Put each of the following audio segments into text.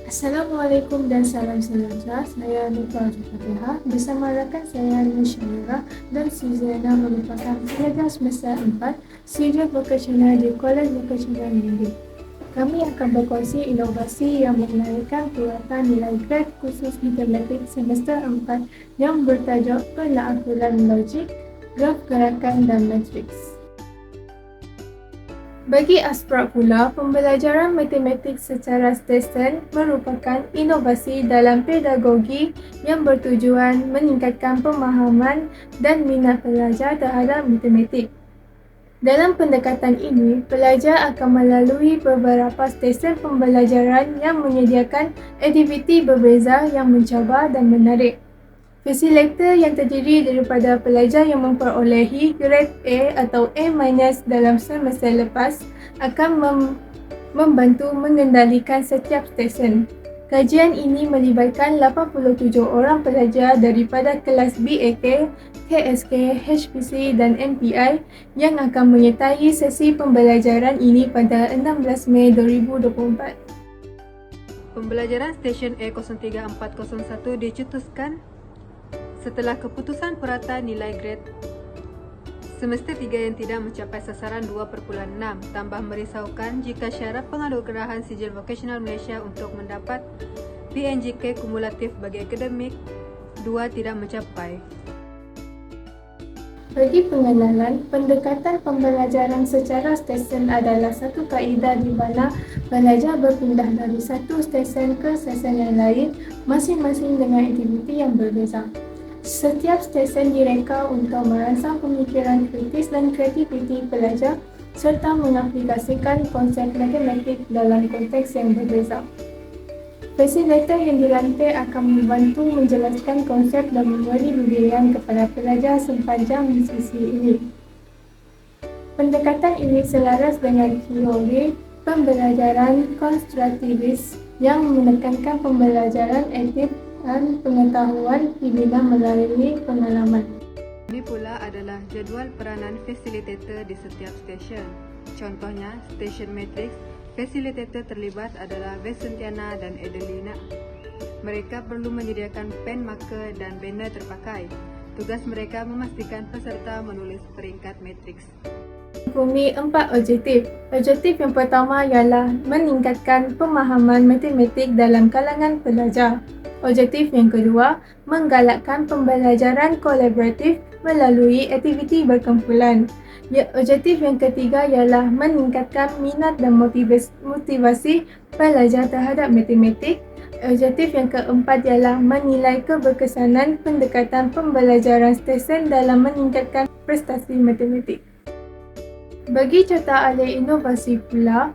Assalamualaikum dan salam sejahtera. Saya Nita Al-Fatihah. Bersama rakan saya Nusyairah dan Suzana merupakan pelajar semester 4 Sijil Vocational di Kolej Vocational Negeri. Kami akan berkongsi inovasi yang melahirkan perawatan nilai grade khusus matematik semester 4 yang bertajuk Penakhulan Logik, Graf Gerakan dan Matriks. Bagi Aspraq pula, pembelajaran matematik secara stesen merupakan inovasi dalam pedagogi yang bertujuan meningkatkan pemahaman dan minat pelajar terhadap matematik. Dalam pendekatan ini, pelajar akan melalui beberapa stesen pembelajaran yang menyediakan aktiviti berbeza yang mencabar dan menarik. Fasilitator yang terdiri daripada pelajar yang memperolehi grade A atau A- dalam semester lepas akan membantu mengendalikan setiap stesen. Kajian ini melibatkan 87 orang pelajar daripada kelas BAK, KSK, HPC dan MPI yang akan menyertai sesi pembelajaran ini pada 16 Mei 2024. Pembelajaran stesen A03401 dicetuskan setelah keputusan purata nilai grade semester 3 yang tidak mencapai sasaran 2.6. Tambah merisaukan jika syarat penganugerahan Sijil Vocational Malaysia untuk mendapat PNJK kumulatif bagi akademik 2 tidak mencapai. Bagi pengenalan, pendekatan pembelajaran secara stesen adalah satu kaedah di mana pelajar berpindah dari satu stesen ke stesen yang lain masing-masing dengan aktiviti yang berbeza. Setiap stesen direka untuk merangsang pemikiran kritis dan kreativiti pelajar serta mengaplikasikan konsep matematik dalam konteks yang berbeza. Fasilitator yang dilantik akan membantu menjelaskan konsep dan memberi bimbingan kepada pelajar sepanjang sesi ini. Pendekatan ini selaras dengan teori pembelajaran konstruktivis yang menekankan pembelajaran aktif dan pengetahuan dibina melalui pengalaman. Ini pula adalah jadual peranan fasilitator di setiap stesen. Contohnya, stesen matriks, fasilitator terlibat adalah Vesentiana dan Adelina. Mereka perlu menyediakan pen, marker dan banner terpakai. Tugas mereka memastikan peserta menulis peringkat matriks. Bumi 4 objektif. Objektif yang pertama ialah meningkatkan pemahaman matematik dalam kalangan pelajar. Objektif yang kedua, menggalakkan pembelajaran kolaboratif melalui aktiviti berkumpulan. Objektif yang ketiga ialah meningkatkan minat dan motivasi pelajar terhadap matematik. Objektif yang keempat ialah menilai keberkesanan pendekatan pembelajaran stesen dalam meningkatkan prestasi matematik. Bagi carta alih inovasi pula,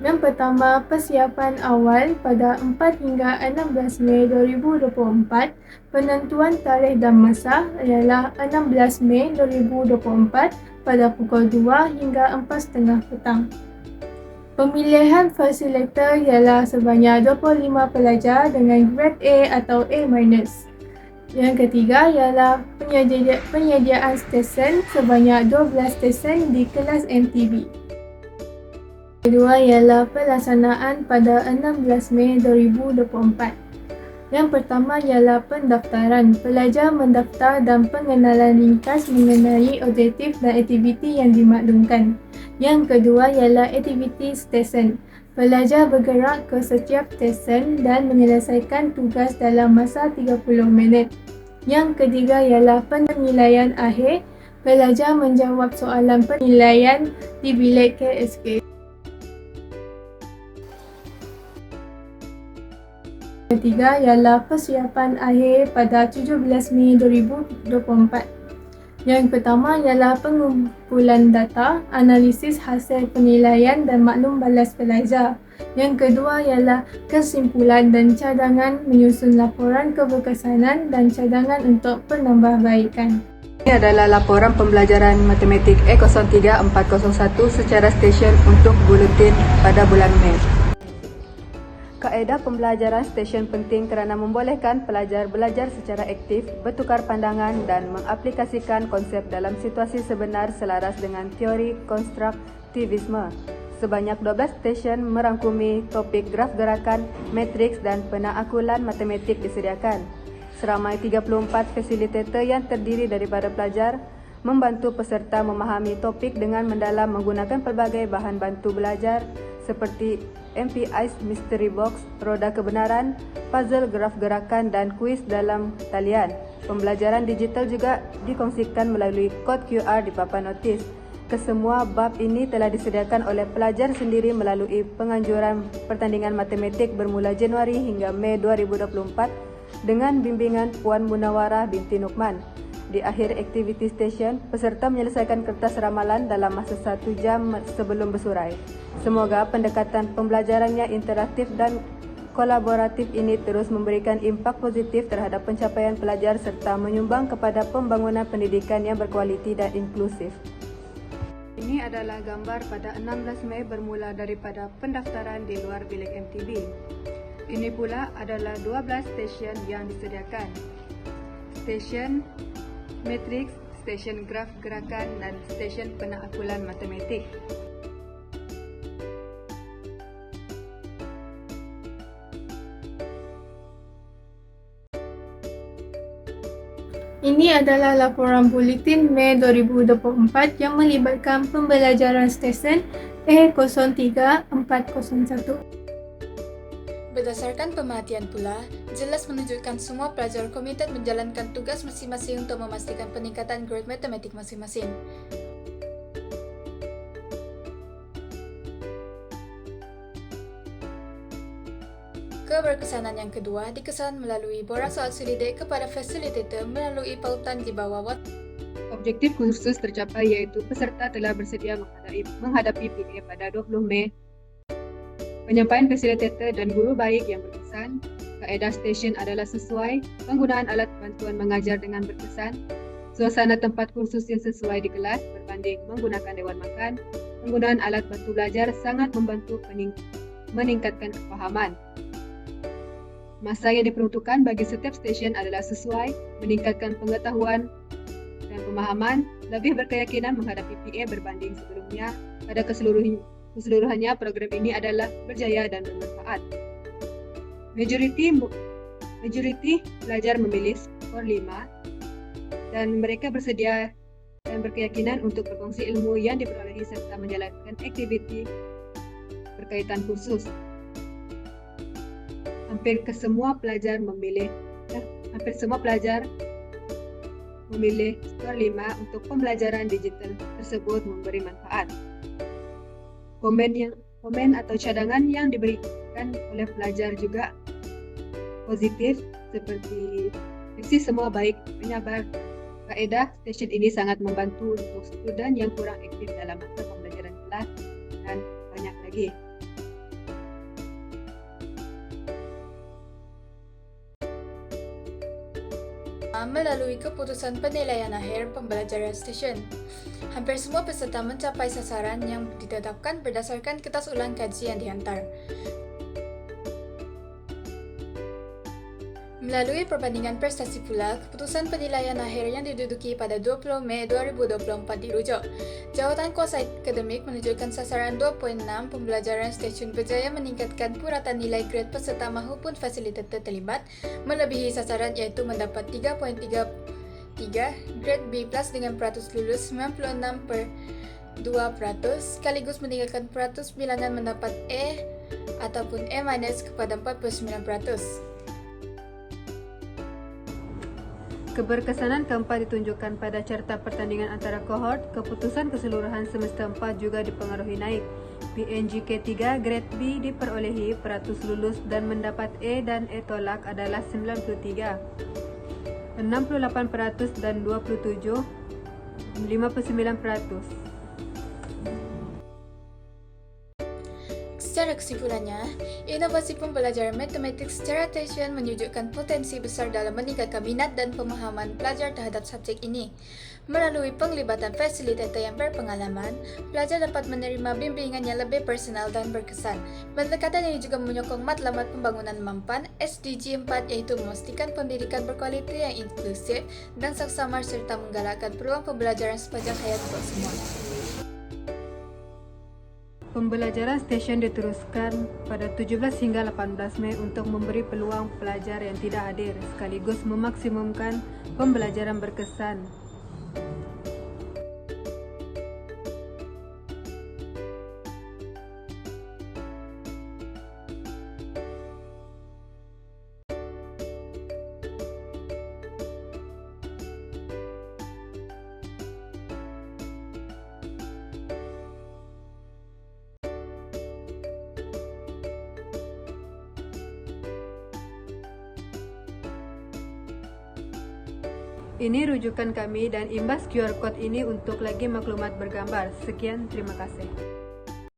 yang pertama, persiapan awal pada 4 hingga 16 Mei 2024. Penentuan tarikh dan masa ialah 16 Mei 2024 pada pukul 2 hingga 4.30 petang. Pemilihan fasilitator ialah sebanyak 25 pelajar dengan grade A atau A-. Yang ketiga ialah penyediaan stesen sebanyak 12 stesen di kelas MTB. Kedua ialah pelaksanaan pada 16 Mei 2024. Yang pertama ialah pendaftaran. Pelajar mendaftar dan pengenalan ringkas mengenai objektif dan aktiviti yang dimaklumkan. Yang kedua ialah aktiviti stesen. Pelajar bergerak ke setiap stesen dan menyelesaikan tugas dalam masa 30 minit. Yang ketiga ialah penilaian akhir. Pelajar menjawab soalan penilaian di bilik KSK. Ketiga ialah persiapan akhir pada 17 Mei 2024. Yang pertama ialah pengumpulan data, analisis hasil penilaian dan maklum balas pelajar. Yang kedua ialah kesimpulan dan cadangan menyusun laporan keberkesanan dan cadangan untuk penambahbaikan. Ini adalah laporan pembelajaran matematik A03401 secara stesen untuk buletin pada bulan Mei. Kaedah pembelajaran stesen penting kerana membolehkan pelajar belajar secara aktif, bertukar pandangan dan mengaplikasikan konsep dalam situasi sebenar selaras dengan teori konstruktivisme. Sebanyak 12 stesen merangkumi topik graf gerakan, matriks dan penaakulan matematik disediakan. Seramai 34 fasilitator yang terdiri daripada pelajar membantu peserta memahami topik dengan mendalam menggunakan pelbagai bahan bantu belajar seperti MPI's Mystery Box, roda kebenaran, puzzle graf gerakan dan kuis dalam talian. Pembelajaran digital juga dikongsikan melalui kod QR di papan notis. Kesemua bab ini telah disediakan oleh pelajar sendiri melalui penganjuran pertandingan matematik bermula Januari hingga Mei 2024 dengan bimbingan Puan Munawarah binti Nukman. Di akhir aktiviti stesen, peserta menyelesaikan kertas ramalan dalam masa 1 jam sebelum bersurai. Semoga pendekatan pembelajarannya interaktif dan kolaboratif ini terus memberikan impak positif terhadap pencapaian pelajar serta menyumbang kepada pembangunan pendidikan yang berkualiti dan inklusif. Ini adalah gambar pada 16 Mei bermula daripada pendaftaran di luar bilik MTB. Ini pula adalah 12 stesen yang disediakan. Stesen matriks, stesen graf gerakan dan stesen penaakulan matematik. Ini adalah laporan buletin Mei 2024 yang melibatkan pembelajaran stesen E03401. Berdasarkan pemerhatian pula, jelas menunjukkan semua pelajar komited menjalankan tugas masing-masing untuk memastikan peningkatan grade matematik masing-masing. Keberkesanan yang kedua dikesan melalui borang soal selidik kepada fasilitator melalui pautan di bawah WhatsApp. Objektif kursus tercapai iaitu peserta telah bersedia menghadapi PA pada 20 Mei. Penyampaian fasilitator dan guru baik yang berkesan, kaedah stesen adalah sesuai, penggunaan alat bantuan mengajar dengan berkesan, suasana tempat kursus yang sesuai di kelas berbanding menggunakan dewan makan, penggunaan alat bantu belajar sangat membantu meningkatkan kefahaman. Masa yang diperuntukkan bagi setiap stesen adalah sesuai, meningkatkan pengetahuan dan pemahaman, lebih berkeyakinan menghadapi PA berbanding sebelumnya. Pada keseluruhannya, program ini adalah berjaya dan bermanfaat. Majoriti pelajar memilih skor 5 dan mereka bersedia dan berkeyakinan untuk berkongsi ilmu yang diperolehi serta menjalankan aktiviti berkaitan kursus. Hampir semua pelajar memilih skor 5 untuk pembelajaran digital tersebut memberi manfaat. Komen atau cadangan yang diberikan oleh pelajar juga positif seperti isi semua baik, penyabar. Kaedah stesen ini sangat membantu untuk student yang kurang aktif dalam masa pembelajaran kelas dan banyak lagi. Melalui keputusan penilaian akhir pembelajaran stesen, hampir semua peserta mencapai sasaran yang ditetapkan berdasarkan kertas ulang kaji yang dihantar. Melalui perbandingan prestasi pula, keputusan penilaian akhir yang diduduki pada 20 Mei 2024 dirujuk. Jawatan kuasa akademik menunjukkan sasaran 2.6 pembelajaran stesen berjaya meningkatkan puratan nilai grade peserta maupun fasilitator terlibat, melebihi sasaran iaitu mendapat 3.33 grade B+ dengan peratus lulus 96/2%, sekaligus meninggalkan peratus bilangan mendapat A ataupun A- kepada 49%. Keberkesanan keempat ditunjukkan pada carta pertandingan antara kohort. Keputusan keseluruhan semester 4 juga dipengaruhi naik. PNGK 3 grade B diperolehi, peratus lulus dan mendapat A dan A tolak adalah 93, 68% dan 27, 59%. Secara kesimpulannya, inovasi pembelajaran matematik secara stesen menunjukkan potensi besar dalam meningkatkan minat dan pemahaman pelajar terhadap subjek ini. Melalui penglibatan fasilitator yang berpengalaman, pelajar dapat menerima bimbingan yang lebih personal dan berkesan. Pendekatan ini juga menyokong matlamat pembangunan mampan SDG 4 iaitu memastikan pendidikan berkualiti yang inklusif dan saksama serta menggalakkan peluang pembelajaran sepanjang hayat untuk semua. Pembelajaran stesen diteruskan pada 17 hingga 18 Mei untuk memberi peluang pelajar yang tidak hadir sekaligus memaksimumkan pembelajaran berkesan. Ini rujukan kami dan imbas QR Code ini untuk lagi maklumat bergambar. Sekian, terima kasih.